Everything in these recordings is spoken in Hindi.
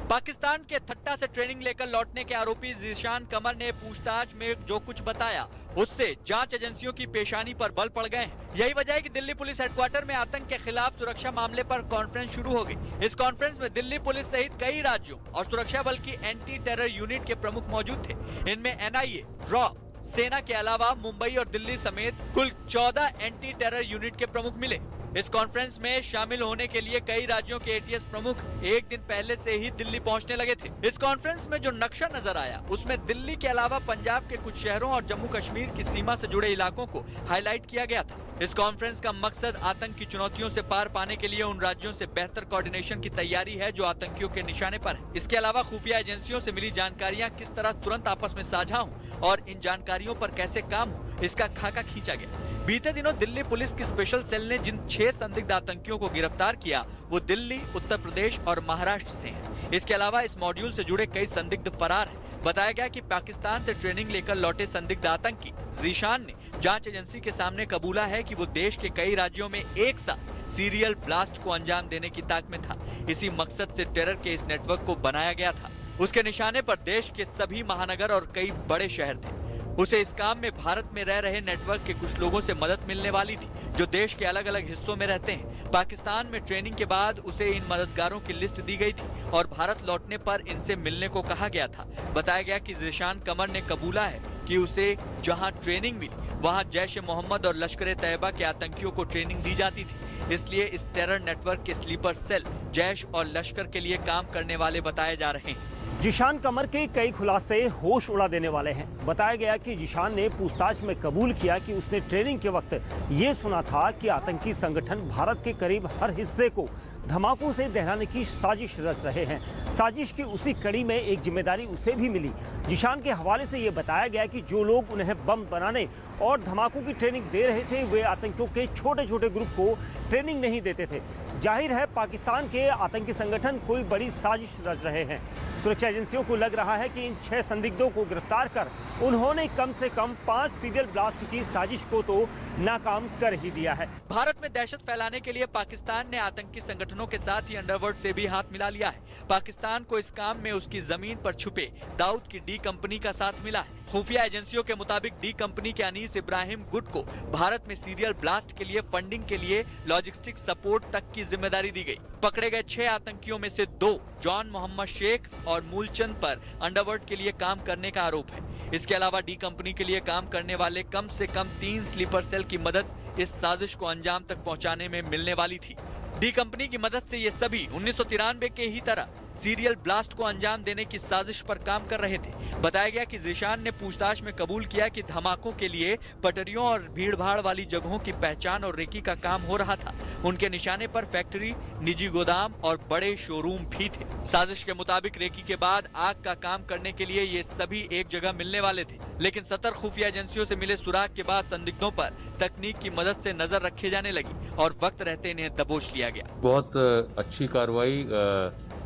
पाकिस्तान के थट्टा से ट्रेनिंग लेकर लौटने के आरोपी ज़ीशान कमर ने पूछताछ में जो कुछ बताया उससे जांच एजेंसियों की पेशानी पर बल पड़ गए हैं। यही वजह है कि दिल्ली पुलिस हेडक्वार्टर में आतंक के खिलाफ सुरक्षा मामले पर कॉन्फ्रेंस शुरू हो गई। इस कॉन्फ्रेंस में दिल्ली पुलिस सहित कई राज्यों और सुरक्षा बल की एंटी टेरर यूनिट के प्रमुख मौजूद थे। इनमें NIA, रॉ, सेना के अलावा मुंबई और दिल्ली समेत कुल 14 एंटी टेरर यूनिट के प्रमुख मिले। इस कॉन्फ्रेंस में शामिल होने के लिए कई राज्यों के ATS प्रमुख एक दिन पहले से ही दिल्ली पहुंचने लगे थे। इस कॉन्फ्रेंस में जो नक्शा नजर आया उसमें दिल्ली के अलावा पंजाब के कुछ शहरों और जम्मू कश्मीर की सीमा से जुड़े इलाकों को हाईलाइट किया गया था। इस कॉन्फ्रेंस का मकसद आतंक की चुनौतियों से पार पाने के लिए उन राज्यों से बेहतर कोऑर्डिनेशन की तैयारी है जो आतंकियों के निशाने पर है। इसके अलावा खुफिया एजेंसियों से मिली जानकारियां किस तरह तुरंत आपस में साझा हों और इन जानकारियों पर कैसे काम हो, इसका खाका खींचा गया। बीते दिनों दिल्ली पुलिस की स्पेशल सेल ने जिन 6 संदिग्ध आतंकियों को गिरफ्तार किया वो दिल्ली, उत्तर प्रदेश और महाराष्ट्र से हैं। इसके अलावा इस मॉड्यूल से जुड़े कई संदिग्ध फरार हैं। बताया गया कि पाकिस्तान से ट्रेनिंग लेकर लौटे संदिग्ध आतंकी ज़ीशान ने जांच एजेंसी के सामने कबूला है कि वो देश के कई राज्यों में एक साथ सीरियल ब्लास्ट को अंजाम देने की ताक में था। इसी मकसद से टेरर के इस नेटवर्क को बनाया गया था। उसके निशाने पर देश के सभी महानगर और कई बड़े शहर थे। उसे इस काम में भारत में रह रहे नेटवर्क के कुछ लोगों से मदद मिलने वाली थी जो देश के अलग अलग हिस्सों में रहते हैं। पाकिस्तान में ट्रेनिंग के बाद उसे इन मददगारों की लिस्ट दी गई थी और भारत लौटने पर इनसे मिलने को कहा गया था। बताया गया कि ज़ीशान कमर ने कबूला है कि उसे जहां ट्रेनिंग मिली वहां जैश-ए-मोहम्मद और लश्कर-ए-तैयबा के आतंकियों को ट्रेनिंग दी जाती थी। इसलिए इस टेरर नेटवर्क के स्लीपर सेल जैश और लश्कर के लिए काम करने वाले बताए जा रहे हैं। ज़ीशान कमर के कई खुलासे होश उड़ा देने वाले हैं। बताया गया कि ज़ीशान ने पूछताछ में कबूल किया कि उसने ट्रेनिंग के वक्त ये सुना था कि आतंकी संगठन भारत के करीब हर हिस्से को धमाकों से दहलाने की साजिश रच रहे हैं। साजिश की उसी कड़ी में एक जिम्मेदारी उसे भी मिली। ज़ीशान के हवाले से ये बताया गया कि जो लोग उन्हें बम बनाने और धमाकों की ट्रेनिंग दे रहे थे वे आतंकियों के छोटे छोटे ग्रुप को ट्रेनिंग नहीं देते थे। जाहिर है पाकिस्तान के आतंकी संगठन कोई बड़ी साजिश रच रहे हैं। सुरक्षा एजेंसियों को लग रहा है कि इन 6 संदिग्धों को गिरफ्तार कर उन्होंने कम से कम 5 सीरियल ब्लास्ट की साजिश को तो नाकाम कर ही दिया है। भारत में दहशत फैलाने के लिए पाकिस्तान ने आतंकी संगठनों के साथ ही अंडरवर्ल्ड से भी हाथ मिला लिया है। पाकिस्तान को इस काम में उसकी जमीन पर छुपे दाऊद की डी कंपनी का साथ मिला है। खुफिया एजेंसियों के मुताबिक डी कंपनी के अनीस इब्राहिम गुट को भारत में सीरियल ब्लास्ट के लिए फंडिंग के लिए लॉजिस्टिक सपोर्ट तक की जिम्मेदारी दी गई। पकड़े गए 6 आतंकियों में से 2 जॉन मोहम्मद शेख और मूलचंद पर अंडरवर्ल्ड के लिए काम करने का आरोप है। इसके अलावा डी कंपनी के लिए काम करने वाले कम से कम 3 स्लीपर सेल की मदद इस साजिश को अंजाम तक पहुंचाने में मिलने वाली थी। डी कंपनी की मदद से ये सभी 1993 के ही तरह सीरियल ब्लास्ट को अंजाम देने की साजिश पर काम कर रहे थे। बताया गया कि ज़ीशान ने पूछताछ में कबूल किया कि धमाकों के लिए पटरियों और भीड़-भाड़ वाली जगहों की पहचान और रेकी का काम हो रहा था। उनके निशाने पर फैक्ट्री, निजी गोदाम और बड़े शोरूम भी थे। साजिश के मुताबिक रेकी के बाद आग का काम करने के लिए ये सभी एक जगह मिलने वाले थे, लेकिन सतर्क खुफिया एजेंसियों से मिले सुराग के बाद संदिग्धों पर तकनीक की मदद से नजर रखे जाने लगी और वक्त रहते इन्हें दबोच लिया गया। बहुत अच्छी कार्रवाई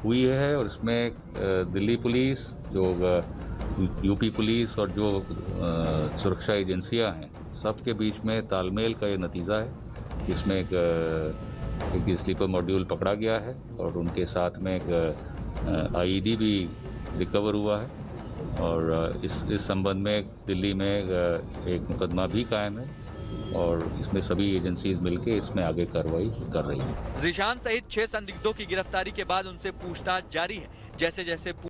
हुई है और इसमें दिल्ली पुलिस, जो यूपी पुलिस और जो सुरक्षा एजेंसियां हैं सबके बीच में तालमेल का ये नतीजा है। इसमें एक स्लीपर मॉड्यूल पकड़ा गया है और उनके साथ में एक IED भी रिकवर हुआ है और इस संबंध में दिल्ली में एक मुकदमा भी कायम है और इसमें सभी एजेंसीज मिलकर इसमें आगे कार्रवाई कर रही हैं। ज़ीशान सहित 6 संदिग्धों की गिरफ्तारी के बाद उनसे पूछताछ जारी है। जैसे जैसे